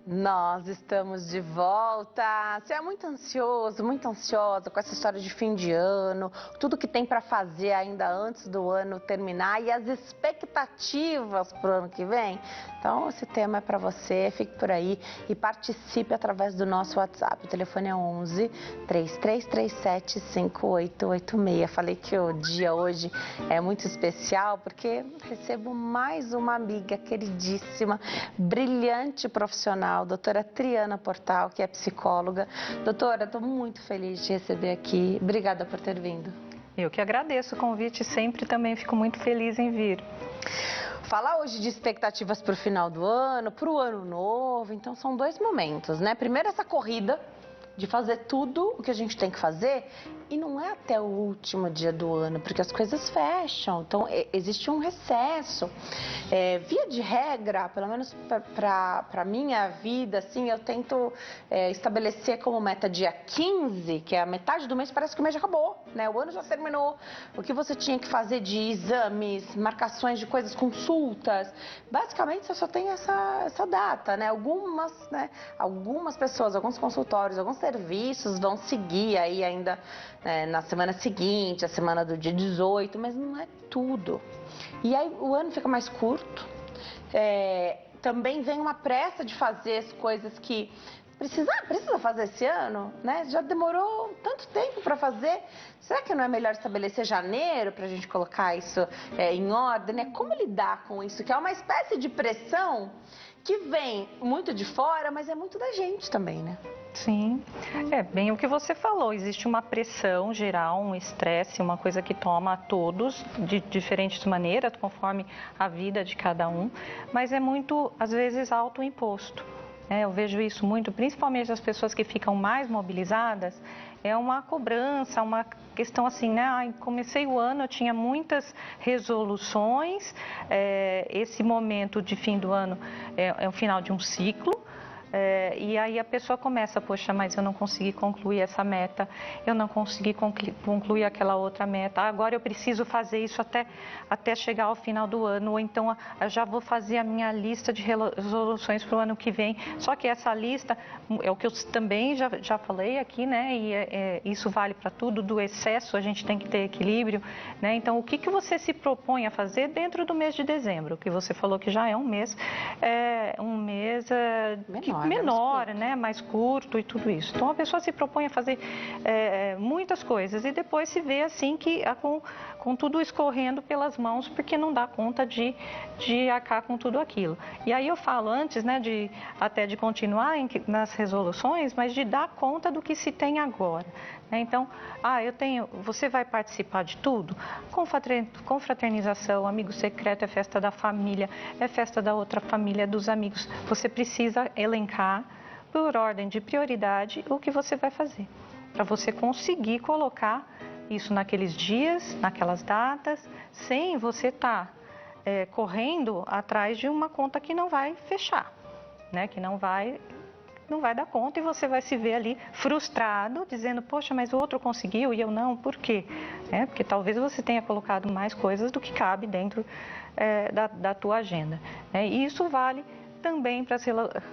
Nós estamos de volta. Você é muito ansioso, muito ansiosa com essa história de fim de ano, tudo que tem para fazer ainda antes do ano terminar e as expectativas para o ano que vem? Então, esse tema é para você. Fique por aí e participe através do nosso WhatsApp. O telefone é 11 3337 5886. Falei que o dia hoje é muito especial porque recebo mais uma amiga queridíssima, brilhante profissional, doutora Triana Portal, que é psicóloga. Doutora, estou muito feliz de receber aqui. Obrigada por ter vindo. Eu que agradeço o convite, sempre também fico muito feliz em vir. Falar hoje de expectativas para o final do ano, para o ano novo, então são dois momentos, né? Primeiro essa corrida de fazer tudo o que a gente tem que fazer e não é até o último dia do ano, porque as coisas fecham, então existe um recesso. Via de regra, pelo menos para a minha vida, assim, eu tento estabelecer como meta dia 15, que é a metade do mês, parece que o mês já acabou, né? O ano já terminou. O que você tinha que fazer de exames, marcações de coisas, consultas, basicamente você só tem essa data, né? Algumas pessoas, alguns consultórios, alguns serviços vão seguir aí ainda na semana seguinte, a semana do dia 18, mas não é tudo. E aí o ano fica mais curto, também vem uma pressa de fazer as coisas que precisa fazer esse ano, né? Já demorou tanto tempo para fazer. Será que não é melhor estabelecer janeiro para a gente colocar isso em ordem, né? Como lidar com isso? Que é uma espécie de pressão que vem muito de fora, mas é muito da gente também, né? Sim, é bem o que você falou, existe uma pressão geral, um estresse, uma coisa que toma a todos de diferentes maneiras, conforme a vida de cada um, mas é muito, às vezes, autoimposto. Eu vejo isso muito, principalmente as pessoas que ficam mais mobilizadas, é uma cobrança, uma questão assim, né? Ai, comecei o ano, eu tinha muitas resoluções, esse momento de fim do ano é o final de um ciclo. E aí a pessoa começa, poxa, mas eu não consegui concluir essa meta, eu não consegui concluir aquela outra meta, agora eu preciso fazer isso até chegar ao final do ano, ou então eu já vou fazer a minha lista de resoluções para o ano que vem. Só que essa lista, é o que eu também já falei aqui, né? E isso vale para tudo, do excesso a gente tem que ter equilíbrio, né? Então, o que você se propõe a fazer dentro do mês de dezembro, que você falou que já é um mês menor, né, mais curto e tudo isso. Então a pessoa se propõe a fazer muitas coisas e depois se vê assim que com tudo escorrendo pelas mãos porque não dá conta de arcar com tudo aquilo. E aí eu falo antes, né, até de continuar nas resoluções, mas de dar conta do que se tem agora. Então, você vai participar de tudo? Confraternização, amigo secreto, é festa da família, é festa da outra família, dos amigos. Você precisa elencar, por ordem de prioridade, o que você vai fazer, para você conseguir colocar isso naqueles dias, naquelas datas, sem você estar correndo atrás de uma conta que não vai fechar, né? Que não vai dar conta e você vai se ver ali frustrado, dizendo, poxa, mas o outro conseguiu e eu não, por quê? Porque talvez você tenha colocado mais coisas do que cabe dentro da tua agenda. E isso vale também para as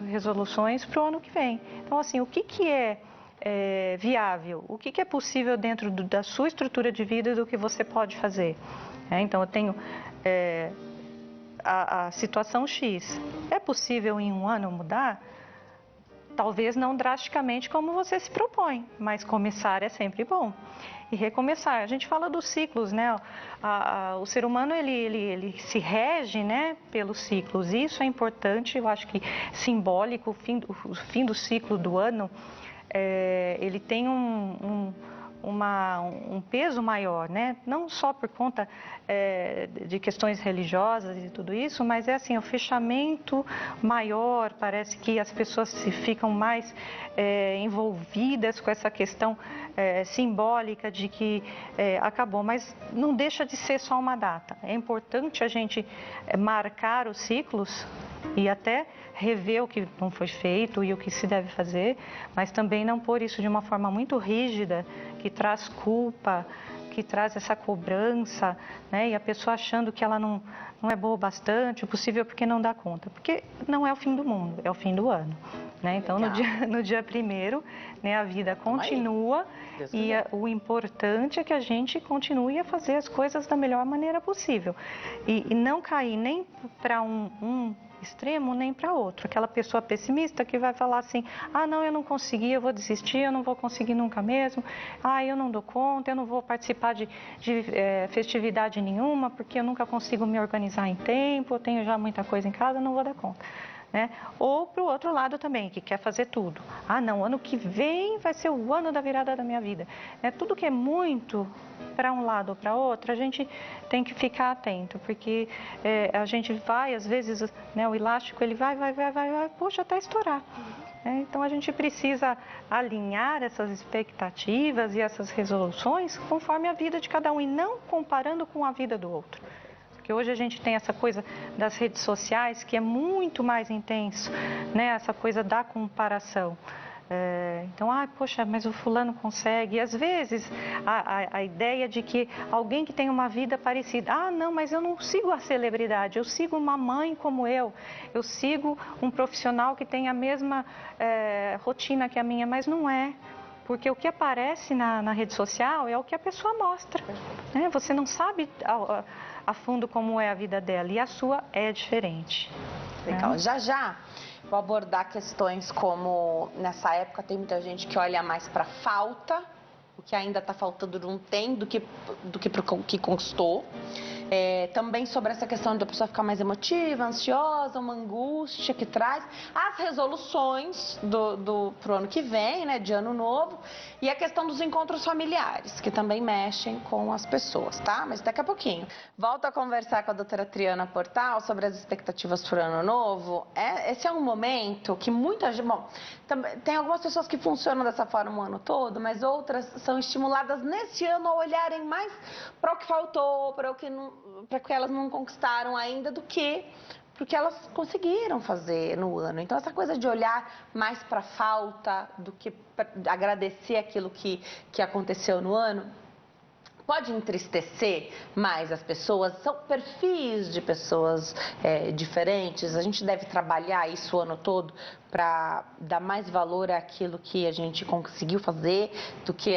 resoluções para o ano que vem. Então, assim, o que é viável? O que é possível dentro da sua estrutura de vida do que você pode fazer? Então, eu tenho a situação X. É possível em um ano mudar? Talvez não drasticamente como você se propõe, mas começar é sempre bom. E recomeçar, a gente fala dos ciclos, né? O ser humano, ele se rege, né, pelos ciclos. E isso é importante, eu acho que simbólico, o fim do ciclo do ano, ele tem um peso maior, né? Não só por conta de questões religiosas e tudo isso, mas é assim, o fechamento maior, parece que as pessoas se ficam mais envolvidas com essa questão simbólica de que acabou, mas não deixa de ser só uma data. É importante a gente marcar os ciclos e até rever o que não foi feito e o que se deve fazer, mas também não pôr isso de uma forma muito rígida, que traz culpa, que traz essa cobrança, né? E a pessoa achando que ela não é boa o bastante, o possível porque não dá conta. Porque não é o fim do mundo, é o fim do ano. Né? Então, no dia 1º, né, a vida continua e o importante é que a gente continue a fazer as coisas da melhor maneira possível. E não cair nem para um extremo nem para outro. Aquela pessoa pessimista que vai falar assim, ah, não, eu não consegui, eu vou desistir, eu não vou conseguir nunca mesmo, ah, eu não dou conta, eu não vou participar de festividade nenhuma, porque eu nunca consigo me organizar em tempo, eu tenho já muita coisa em casa, não vou dar conta. Né? Ou para o outro lado também, que quer fazer tudo. Ah, não, ano que vem vai ser o ano da virada da minha vida. Tudo que é muito para um lado ou para outro, a gente tem que ficar atento, porque a gente vai, às vezes, né, o elástico ele vai, puxa, até estourar. Então a gente precisa alinhar essas expectativas e essas resoluções conforme a vida de cada um e não comparando com a vida do outro. Porque hoje a gente tem essa coisa das redes sociais que é muito mais intenso, né? Essa coisa da comparação. Então, poxa, mas o fulano consegue. E às vezes a ideia de que alguém que tem uma vida parecida, não, mas eu não sigo a celebridade, eu sigo uma mãe como eu sigo um profissional que tem a mesma rotina que a minha, mas não é. Porque o que aparece na rede social é o que a pessoa mostra. Né? Você não sabe a fundo como é a vida dela e a sua é diferente. Legal. Né? Já vou abordar questões como, nessa época tem muita gente que olha mais para falta, o que ainda está faltando não tem, do que para o que conquistou. Também sobre essa questão de a pessoa ficar mais emotiva, ansiosa, uma angústia que traz as resoluções pro ano que vem, né, de ano novo, e a questão dos encontros familiares, que também mexem com as pessoas, tá? Mas daqui a pouquinho. Volto a conversar com a doutora Triana Portal sobre as expectativas pro ano novo. Esse é um momento que muita gente... Bom, tem algumas pessoas que funcionam dessa forma o ano todo, mas outras são estimuladas nesse ano a olharem mais para o que faltou, para o que elas não conquistaram ainda, do que porque elas conseguiram fazer no ano. Então, essa coisa de olhar mais para a falta do que agradecer aquilo que aconteceu no ano, pode entristecer mais as pessoas. São perfis de pessoas diferentes. A gente deve trabalhar isso o ano todo para dar mais valor àquilo que a gente conseguiu fazer do que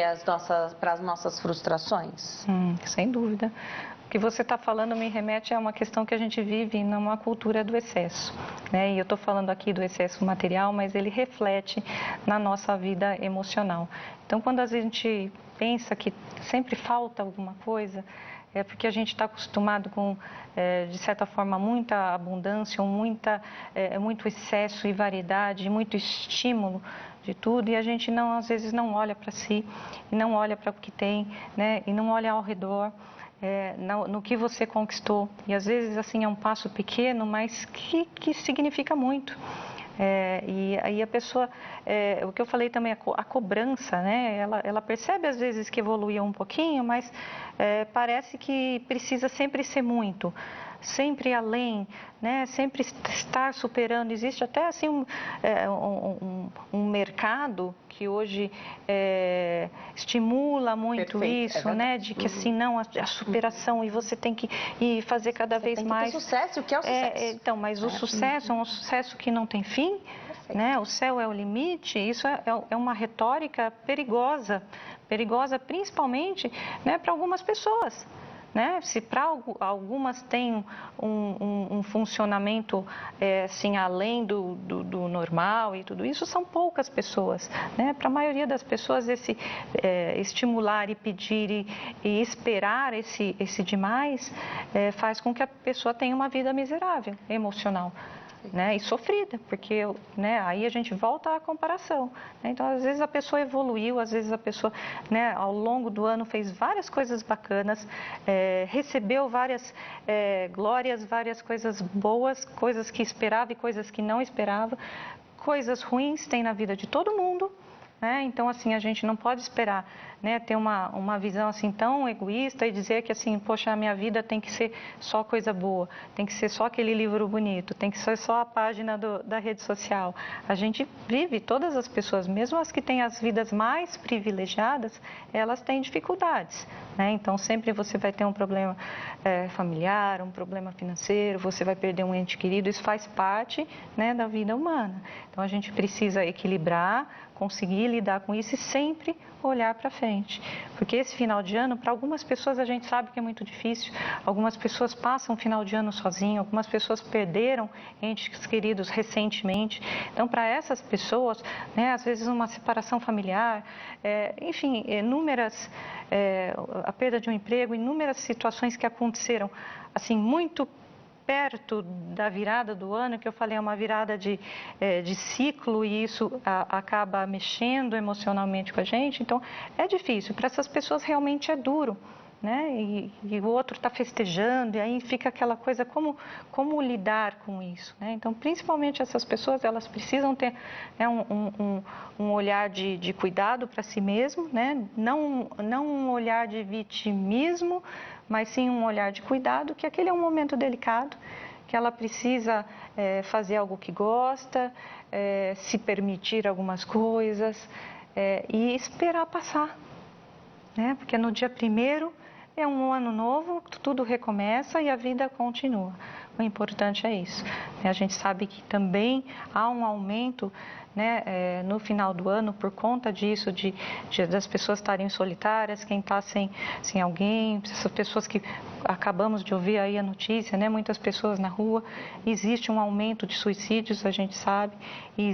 para as nossas frustrações. Sem dúvida. O que você está falando me remete a uma questão que a gente vive numa cultura do excesso, né? E eu estou falando aqui do excesso material, mas ele reflete na nossa vida emocional. Então, quando a gente pensa que sempre falta alguma coisa, é porque a gente está acostumado com, de certa forma, muita abundância, ou muito excesso e variedade, muito estímulo de tudo, e a gente às vezes não olha para si, e não olha para o que tem, né? E não olha ao redor. No que você conquistou, e às vezes assim é um passo pequeno, mas que significa muito. E aí a pessoa, o que eu falei também, a cobrança, né? Ela percebe às vezes que evoluiu um pouquinho, mas parece que precisa sempre ser muito, sempre além, né? Sempre estar superando. Existe até assim um mercado que hoje estimula muito isso, né? De que assim, não, a superação, e você tem que ir fazer cada vez mais. Ter sucesso, o que é o sucesso? Então, mas o sucesso é um sucesso que não tem fim, né? O céu é o limite. Isso é uma retórica perigosa principalmente, né, para algumas pessoas. Né? Se para algumas tem um funcionamento assim, além do normal e tudo isso, são poucas pessoas. Né? Para a maioria das pessoas, esse estimular e pedir e esperar esse demais faz com que a pessoa tenha uma vida miserável, emocional. Né, e sofrida, porque né, aí a gente volta à comparação. Né? Então, às vezes a pessoa evoluiu, às vezes a pessoa, né, ao longo do ano fez várias coisas bacanas, recebeu várias glórias, várias coisas boas, coisas que esperava e coisas que não esperava, coisas ruins tem na vida de todo mundo. né? Então, assim, a gente não pode esperar, né, ter uma visão assim tão egoísta e dizer que assim, poxa, a minha vida tem que ser só coisa boa, tem que ser só aquele livro bonito, tem que ser só a página da rede social. A gente vive, todas as pessoas, mesmo as que têm as vidas mais privilegiadas, elas têm dificuldades, né? Então, sempre você vai ter um problema familiar, um problema financeiro, você vai perder um ente querido, isso faz parte, né, da vida humana. Então, a gente precisa equilibrar, conseguir lidar com isso e sempre olhar para frente. Porque esse final de ano, para algumas pessoas a gente sabe que é muito difícil, algumas pessoas passam o final de ano sozinho, algumas pessoas perderam entes queridos recentemente. Então, para essas pessoas, né, às vezes uma separação familiar, enfim, a perda de um emprego, inúmeras situações que aconteceram, assim, muito perto da virada do ano, que eu falei, é uma virada de ciclo e isso acaba mexendo emocionalmente com a gente. Então, é difícil. Para essas pessoas, realmente é duro, né? E o outro está festejando, e aí fica aquela coisa, como lidar com isso, né? Então, principalmente essas pessoas, elas precisam ter, né, um olhar de cuidado para si mesmo, né? Não um olhar de vitimismo, mas sim um olhar de cuidado, que aquele é um momento delicado, que ela precisa fazer algo que gosta, se permitir algumas coisas e esperar passar, né? Porque no dia 1º é um ano novo, tudo recomeça e a vida continua. O importante é isso. A gente sabe que também há um aumento, né, no final do ano por conta disso, das pessoas estarem solitárias, quem está sem alguém, essas pessoas que acabamos de ouvir aí a notícia, né, muitas pessoas na rua. Existe um aumento de suicídios, a gente sabe, e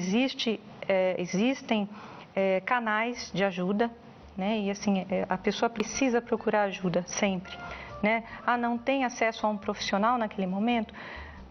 existem canais de ajuda, né, e assim, a pessoa precisa procurar ajuda sempre, né? Não tem acesso a um profissional naquele momento?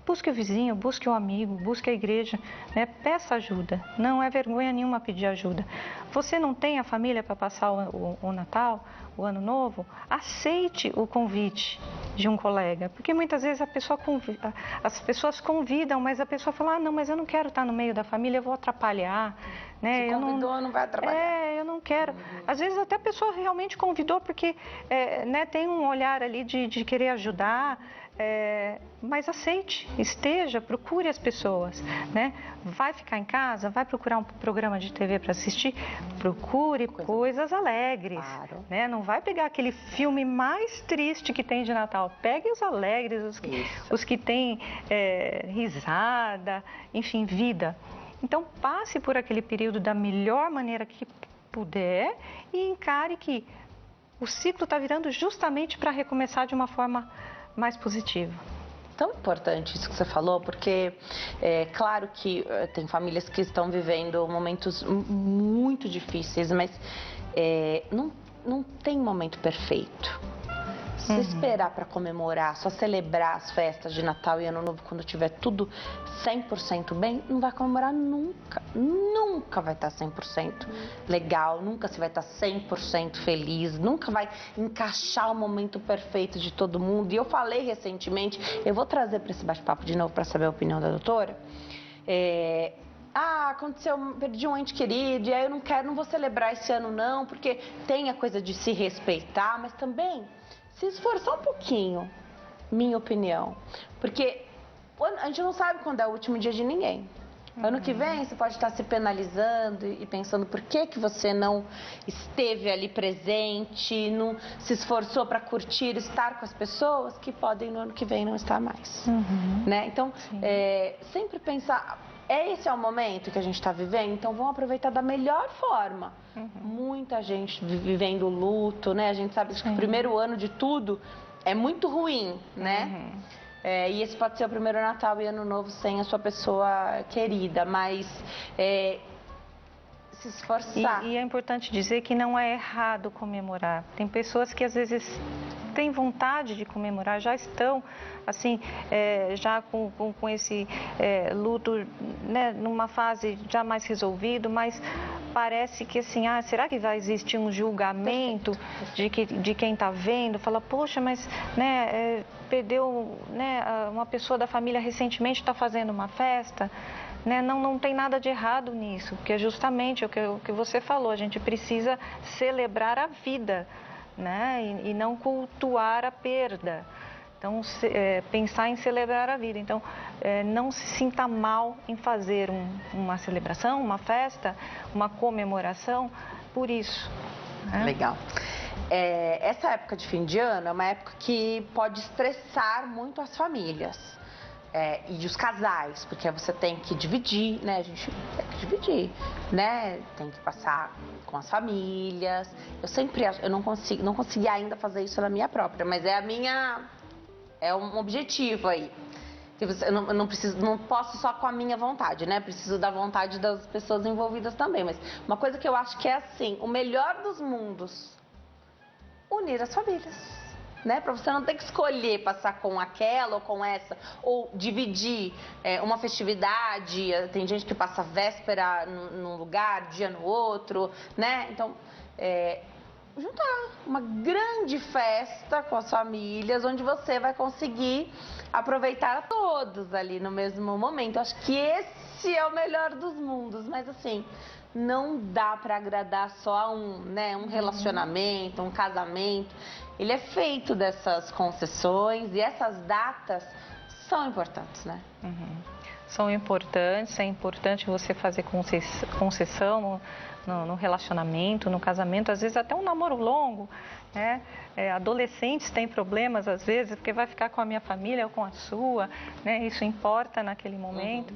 Busque o vizinho, busque o amigo, busque a igreja, né? Peça ajuda, não é vergonha nenhuma pedir ajuda. Você não tem a família para passar o Natal, o Ano Novo? Aceite o convite de um colega, porque muitas vezes as pessoas convidam, mas a pessoa fala, não, mas eu não quero estar no meio da família, eu vou atrapalhar. Né? Se convidou, não vai trabalhar. Eu não quero. Às vezes até a pessoa realmente convidou porque né, tem um olhar ali de querer ajudar, mas aceite, esteja, procure as pessoas, né? Vai ficar em casa, vai procurar um programa de TV para assistir, procure coisas alegres, claro, né? Não vai pegar aquele filme mais triste que tem de Natal, pegue os alegres, os que têm risada, enfim, vida. Então, passe por aquele período da melhor maneira que puder e encare que o ciclo está virando justamente para recomeçar de uma forma mais positiva. Tão importante isso que você falou, porque é claro que tem famílias que estão vivendo momentos muito difíceis, mas não tem momento perfeito. Se esperar para comemorar, só celebrar as festas de Natal e Ano Novo quando tiver tudo 100% bem, não vai comemorar nunca. Nunca vai estar 100% legal, nunca se vai estar 100% feliz, nunca vai encaixar o momento perfeito de todo mundo. E eu falei recentemente, eu vou trazer para esse bate-papo de novo para saber a opinião da doutora. Aconteceu, perdi um ente querido, e aí eu não vou celebrar esse ano não, porque tem a coisa de se respeitar, mas também se esforçar um pouquinho, minha opinião. Porque a gente não sabe quando é o último dia de ninguém. Ano que vem você pode estar se penalizando e pensando por que você não esteve ali presente, não se esforçou para curtir, estar com as pessoas que podem no ano que vem não estar mais. Né? Então, sempre pensar, esse é o momento que a gente está vivendo, então vamos aproveitar da melhor forma. Muita gente vivendo luto, né? A gente sabe que o primeiro ano de tudo é muito ruim, né? E esse pode ser o primeiro Natal e Ano Novo sem a sua pessoa querida, mas se esforçar. E é importante dizer que não é errado comemorar. Tem pessoas que às vezes têm vontade de comemorar, já estão assim, já com esse luto, né, numa fase já mais resolvido, mas parece que assim, será que vai existir um julgamento de quem está vendo? Fala, poxa, mas né, perdeu, né, uma pessoa da família recentemente, está fazendo uma festa, né? Não tem nada de errado nisso, porque é justamente o que você falou, a gente precisa celebrar a vida, né? E não cultuar a perda. Então, pensar em celebrar a vida. Então, não se sinta mal em fazer uma celebração, uma festa, uma comemoração por isso. Né? Legal. Essa época de fim de ano é uma época que pode estressar muito as famílias e os casais, porque você tem que dividir, né? A gente tem que dividir, né? Tem que passar com as famílias. Eu não consegui ainda fazer isso na minha própria, mas é um objetivo aí. Eu não posso só com a minha vontade, né? Preciso da vontade das pessoas envolvidas também. Mas uma coisa que eu acho que é assim, o melhor dos mundos, unir as famílias, né? Para você não ter que escolher passar com aquela ou com essa, ou dividir uma festividade. Tem gente que passa véspera num lugar, dia no outro, né? Então, juntar uma grande festa com as famílias, onde você vai conseguir aproveitar todos ali no mesmo momento. Acho que esse é o melhor dos mundos, mas assim, não dá para agradar só a né, um relacionamento, um casamento. Ele é feito dessas concessões e essas datas são importantes, né? São importantes, é importante você fazer concessão no relacionamento, no casamento, às vezes até um namoro longo, né? Adolescentes têm problemas às vezes, porque vai ficar com a minha família ou com a sua, né? Isso importa naquele momento.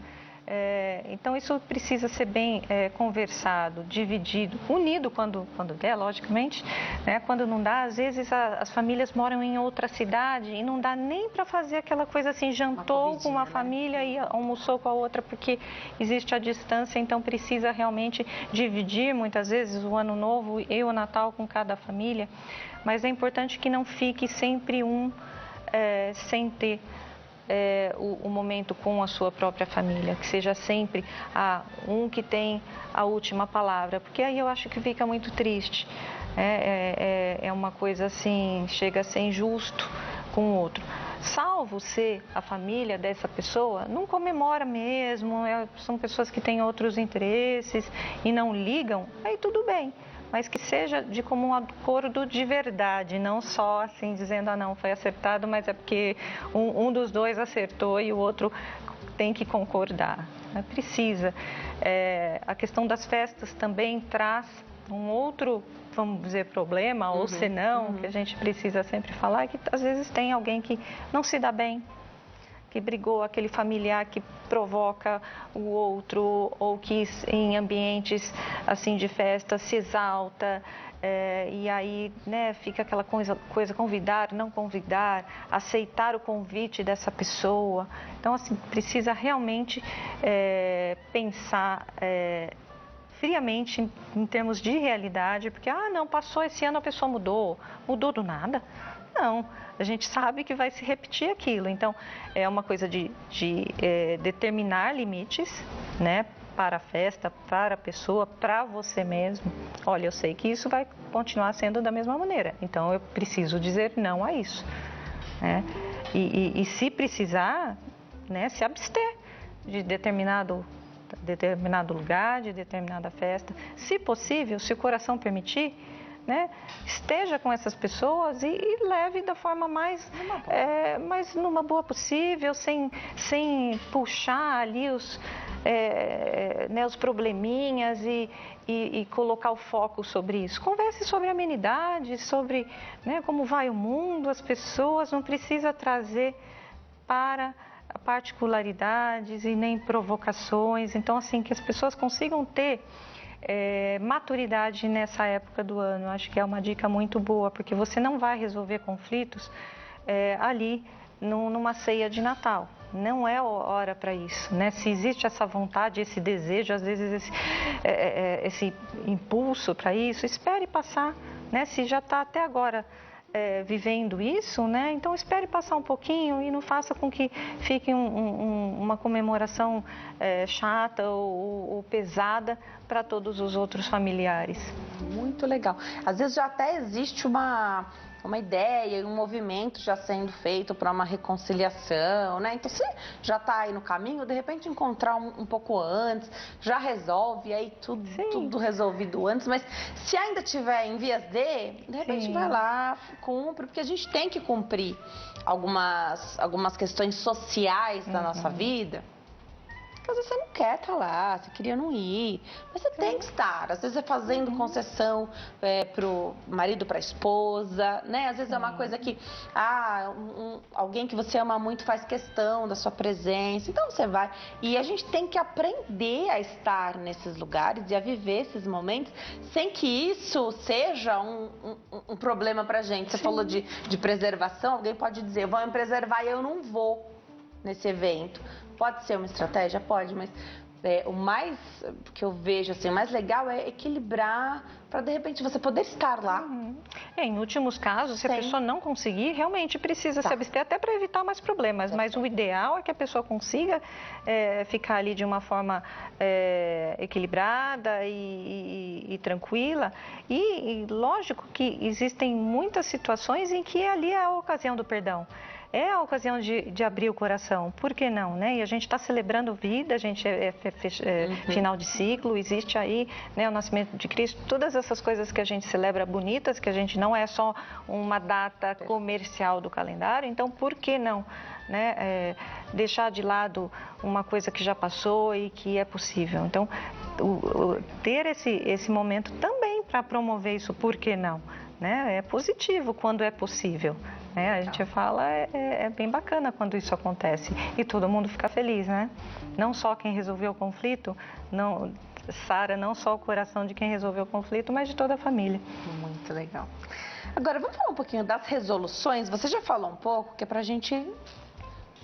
Então isso precisa ser bem conversado, dividido, unido quando der, logicamente, né? Quando não dá, às vezes as famílias moram em outra cidade e não dá nem para fazer aquela coisa assim, jantou com uma família e almoçou com a outra, porque existe a distância, então precisa realmente dividir muitas vezes o Ano Novo e o Natal com cada família, mas é importante que não fique sempre sem ter o momento com a sua própria família, que seja sempre um que tem a última palavra, porque aí eu acho que fica muito triste, é uma coisa assim, chega a ser injusto com o outro. Salvo ser a família dessa pessoa, não comemora mesmo, são pessoas que têm outros interesses e não ligam, aí tudo bem. Mas que seja de comum acordo de verdade, não só assim dizendo, não, foi acertado, mas é porque um dos dois acertou e o outro tem que concordar. Precisa. A questão das festas também traz um outro, vamos dizer, problema, ou senão, que a gente precisa sempre falar, que às vezes tem alguém que não se dá bem, que brigou, aquele familiar que provoca o outro, ou que em ambientes assim de festa se exalta, e aí, né, fica aquela coisa convidar, não convidar, aceitar o convite dessa pessoa. Então, assim, precisa realmente pensar friamente em termos de realidade, porque, não, passou esse ano, a pessoa mudou do nada. Não, a gente sabe que vai se repetir aquilo. Então, é uma coisa de determinar limites, né, para a festa, para a pessoa, para você mesmo. Olha, eu sei que isso vai continuar sendo da mesma maneira, então eu preciso dizer não a isso. Né? E se precisar, né, se abster de determinado lugar, de determinada festa. Se possível, se o coração permitir, né, esteja com essas pessoas e leve da forma mais numa boa possível, sem puxar ali os probleminhas e colocar o foco sobre isso. Converse sobre amenidades, sobre, né, como vai o mundo, as pessoas, não precisa trazer para particularidades e nem provocações. Então, assim, que as pessoas consigam ter maturidade nessa época do ano. Eu acho que é uma dica muito boa, porque você não vai resolver conflitos ali numa ceia de Natal. Não é hora para isso, né? Se existe essa vontade, esse desejo, às vezes esse impulso para isso, espere passar, né? Se já está até agora vivendo isso, né? Então espere passar um pouquinho e não faça com que fique uma comemoração chata ou pesada para todos os outros familiares. Muito legal. Às vezes já até existe uma uma ideia e um movimento já sendo feito para uma reconciliação, né? Então, se já está aí no caminho, de repente encontrar um pouco antes, já resolve, aí tudo resolvido antes, mas se ainda tiver em vias de repente vai lá, cumpre, porque a gente tem que cumprir algumas questões sociais da nossa vida. Às vezes você não quer estar lá, você queria não ir, mas você tem que estar. Às vezes é fazendo concessão pro marido, para a esposa, né? Às vezes é uma coisa que alguém que você ama muito faz questão da sua presença, então você vai. E a gente tem que aprender a estar nesses lugares e a viver esses momentos sem que isso seja um problema pra gente. Você falou de preservação, alguém pode dizer, eu vou me preservar e eu não vou nesse evento. Pode ser uma estratégia? Pode, mas o mais que eu vejo, assim, o mais legal é equilibrar para, de repente, você poder estar lá. Em últimos casos, se a pessoa não conseguir, realmente precisa se abster até para evitar mais problemas. Mas o ideal é que a pessoa consiga ficar ali de uma forma equilibrada e tranquila. E lógico que existem muitas situações em que ali é a ocasião do perdão. É a ocasião de abrir o coração, por que não, né? E a gente está celebrando vida, a gente final de ciclo, existe aí, né, o nascimento de Cristo, todas essas coisas que a gente celebra bonitas, que a gente não é só uma data comercial do calendário, então por que não, né, deixar de lado uma coisa que já passou e que é possível? Então, ter esse momento também para promover isso, por que não? Né? É positivo quando é possível. A gente fala, é bem bacana quando isso acontece e todo mundo fica feliz, né? Não só quem resolveu o conflito, sara não só o coração de quem resolveu o conflito, mas de toda a família. Muito legal. Agora, vamos falar um pouquinho das resoluções. Você já falou um pouco, que é pra gente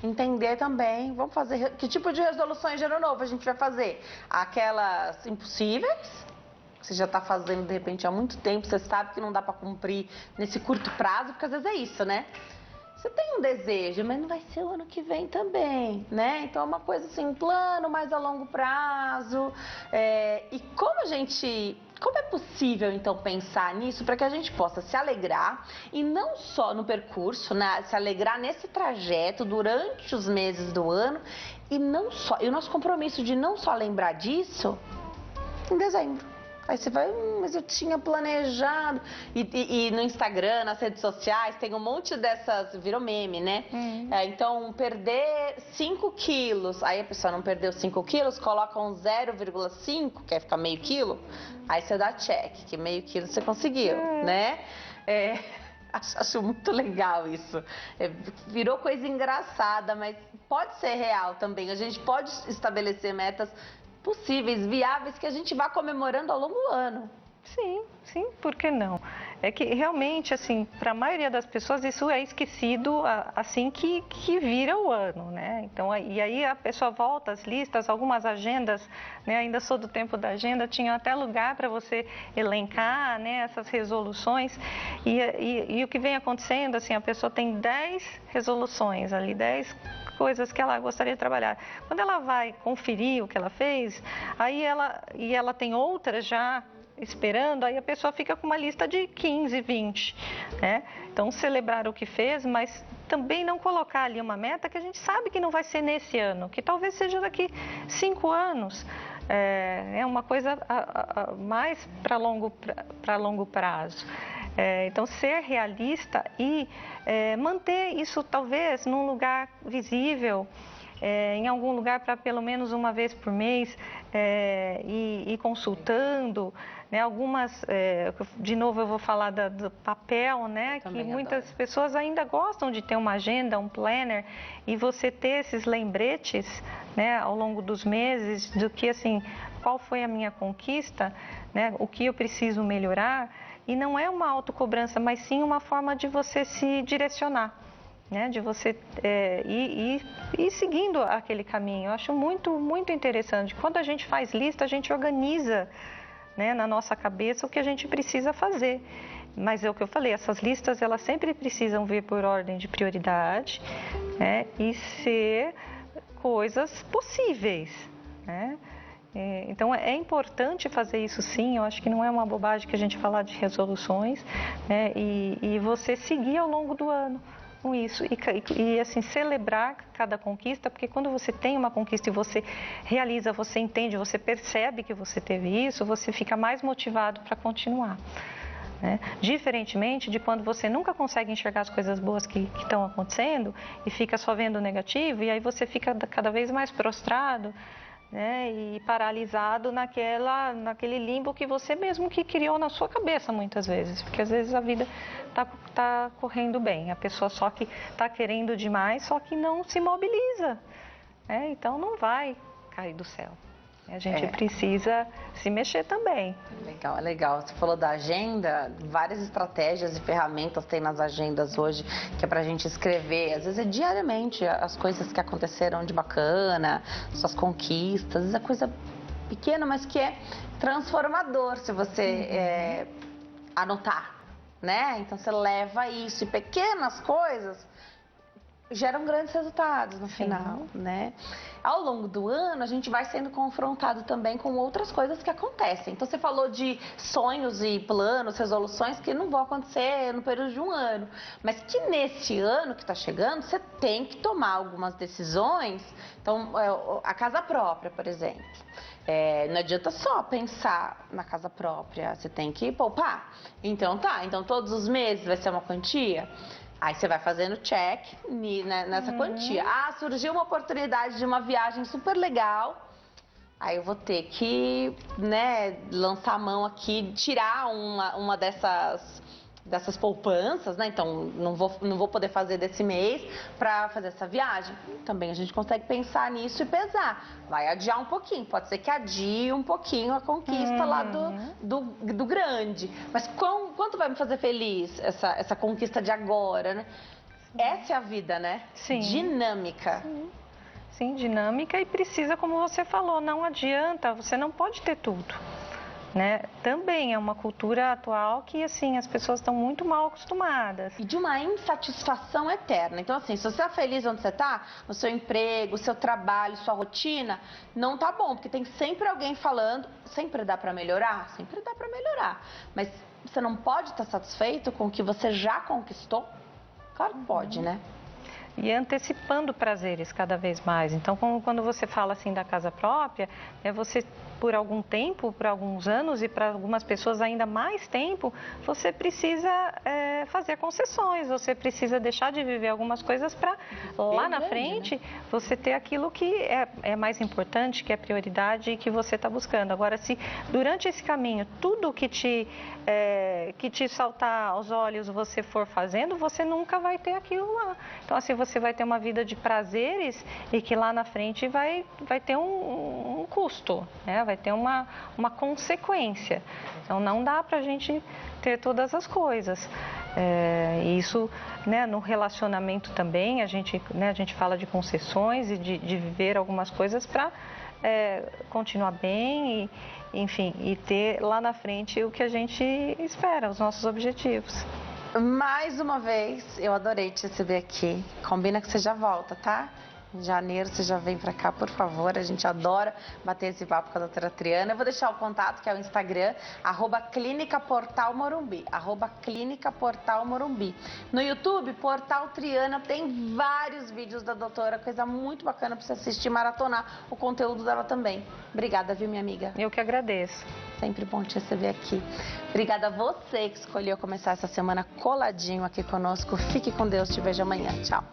entender também. Vamos fazer, que tipo de resoluções de ano novo a gente vai fazer? Aquelas impossíveis? Você já está fazendo, de repente, há muito tempo, você sabe que não dá para cumprir nesse curto prazo, porque às vezes é isso, né? Você tem um desejo, mas não vai ser o ano que vem também, né? Então é uma coisa assim, um plano mais a longo prazo. E como é possível, então, pensar nisso para que a gente possa se alegrar, e não só no percurso, né? Se alegrar nesse trajeto durante os meses do ano, e o nosso compromisso de não só lembrar disso em dezembro. Aí você vai, mas eu tinha planejado. E no Instagram, nas redes sociais, tem um monte dessas, virou meme, né? Então, perder 5 quilos. Aí a pessoa não perdeu 5 quilos, coloca um 0,5, quer ficar meio quilo. Aí você dá check, que meio quilo você conseguiu, né? Acho muito legal isso. Virou coisa engraçada, mas pode ser real também. A gente pode estabelecer metas possíveis, viáveis, que a gente vá comemorando ao longo do ano. Sim, por que não? É que realmente, assim, para a maioria das pessoas isso é esquecido assim que vira o ano, né? Então, e aí a pessoa volta às listas, algumas agendas, né? Ainda sou do tempo da agenda, tinha até lugar para você elencar, né, essas resoluções. E o que vem acontecendo, assim, a pessoa tem 10 resoluções ali, 10 coisas que ela gostaria de trabalhar. Quando ela vai conferir o que ela fez, aí ela tem outras já esperando, aí a pessoa fica com uma lista de 15, 20, né? Então, celebrar o que fez, mas também não colocar ali uma meta que a gente sabe que não vai ser nesse ano, que talvez seja daqui 5 anos. É uma coisa mais para longo prazo. Então, ser realista e manter isso talvez num lugar visível, em algum lugar para pelo menos uma vez por mês ir consultando, né? Algumas, de novo eu vou falar do papel, né? Que muitas pessoas ainda gostam de ter uma agenda, um planner, e você ter esses lembretes, né, ao longo dos meses do que, assim, qual foi a minha conquista, né? O que eu preciso melhorar, e não é uma autocobrança, mas sim uma forma de você se direcionar, né, de você ir seguindo aquele caminho. Eu acho muito, muito interessante. Quando a gente faz lista, a gente organiza, né, na nossa cabeça o que a gente precisa fazer. Mas é o que eu falei, essas listas elas sempre precisam vir por ordem de prioridade, né, e ser coisas possíveis, né? Então é importante fazer isso sim, eu acho que não é uma bobagem que a gente falar de resoluções, né? E você seguir ao longo do ano com isso e assim celebrar cada conquista, porque quando você tem uma conquista e você realiza, você entende, você percebe que você teve isso, você fica mais motivado para continuar. Né? Diferentemente de quando você nunca consegue enxergar as coisas boas que estão acontecendo e fica só vendo o negativo, e aí você fica cada vez mais prostrado, né, e paralisado naquele limbo que você mesmo que criou na sua cabeça muitas vezes, porque às vezes a vida tá correndo bem, a pessoa só que está querendo demais, só que não se mobiliza, né? Então não vai cair do céu. A gente precisa se mexer também. Legal, é legal. Você falou da agenda, várias estratégias e ferramentas tem nas agendas hoje, que é pra gente escrever, às vezes é diariamente, as coisas que aconteceram de bacana, suas conquistas, às vezes é coisa pequena, mas que é transformador se você anotar, né? Então você leva isso e pequenas coisas geram grandes resultados no final, né? Ao longo do ano, a gente vai sendo confrontado também com outras coisas que acontecem. Então, você falou de sonhos e planos, resoluções que não vão acontecer no período de um ano, mas que nesse ano que está chegando, você tem que tomar algumas decisões. Então, a casa própria, por exemplo. Não adianta só pensar na casa própria, você tem que poupar. Então, então todos os meses vai ser uma quantia? Aí você vai fazendo check nessa quantia. Ah, surgiu uma oportunidade de uma viagem super legal. Aí eu vou ter que, né, lançar a mão aqui, tirar uma dessas poupanças, né? Então não vou poder fazer desse mês para fazer essa viagem. Também a gente consegue pensar nisso e pesar. Vai adiar um pouquinho, pode ser que adie um pouquinho a conquista lá do grande. Mas quanto vai me fazer feliz essa conquista de agora, né? Essa é a vida, né? Sim. Dinâmica. Sim, dinâmica, e precisa, como você falou, não adianta, você não pode ter tudo. Né? Também é uma cultura atual que assim as pessoas estão muito mal acostumadas. E de uma insatisfação eterna. Então assim, se você está feliz onde você está, no seu emprego, seu trabalho, sua rotina, não tá bom, porque tem sempre alguém falando, sempre dá para melhorar, sempre dá para melhorar. Mas você não pode estar satisfeito com o que você já conquistou? Claro que pode, né? E antecipando prazeres cada vez mais. Então, quando você fala assim da casa própria, você por algum tempo, por alguns anos e para algumas pessoas ainda mais tempo, você precisa fazer concessões, você precisa deixar de viver algumas coisas para lá na frente, né, você ter aquilo que é mais importante, que é prioridade e que você está buscando. Agora, se durante esse caminho tudo que te saltar aos olhos você for fazendo, você nunca vai ter aquilo lá. Então, assim, você vai ter uma vida de prazeres e que lá na frente vai ter um custo, né? Vai ter uma consequência. Então, não dá para a gente ter todas as coisas. Isso, né, no relacionamento também, a gente fala de concessões e de viver algumas coisas para continuar bem enfim, e ter lá na frente o que a gente espera, os nossos objetivos. Mais uma vez, eu adorei te receber aqui. Combina que você já volta, tá? Em janeiro você já vem pra cá, por favor. A gente adora bater esse papo com a doutora Triana. Eu vou deixar o contato, que é o Instagram, @ClínicaPortalMorumbi, @ClínicaPortalMorumbi. No YouTube, Portal Triana, tem vários vídeos da doutora, coisa muito bacana pra você assistir, maratonar o conteúdo dela também. Obrigada, viu, minha amiga? Eu que agradeço. Sempre bom te receber aqui. Obrigada a você que escolheu começar essa semana coladinho aqui conosco. Fique com Deus, te vejo amanhã. Tchau.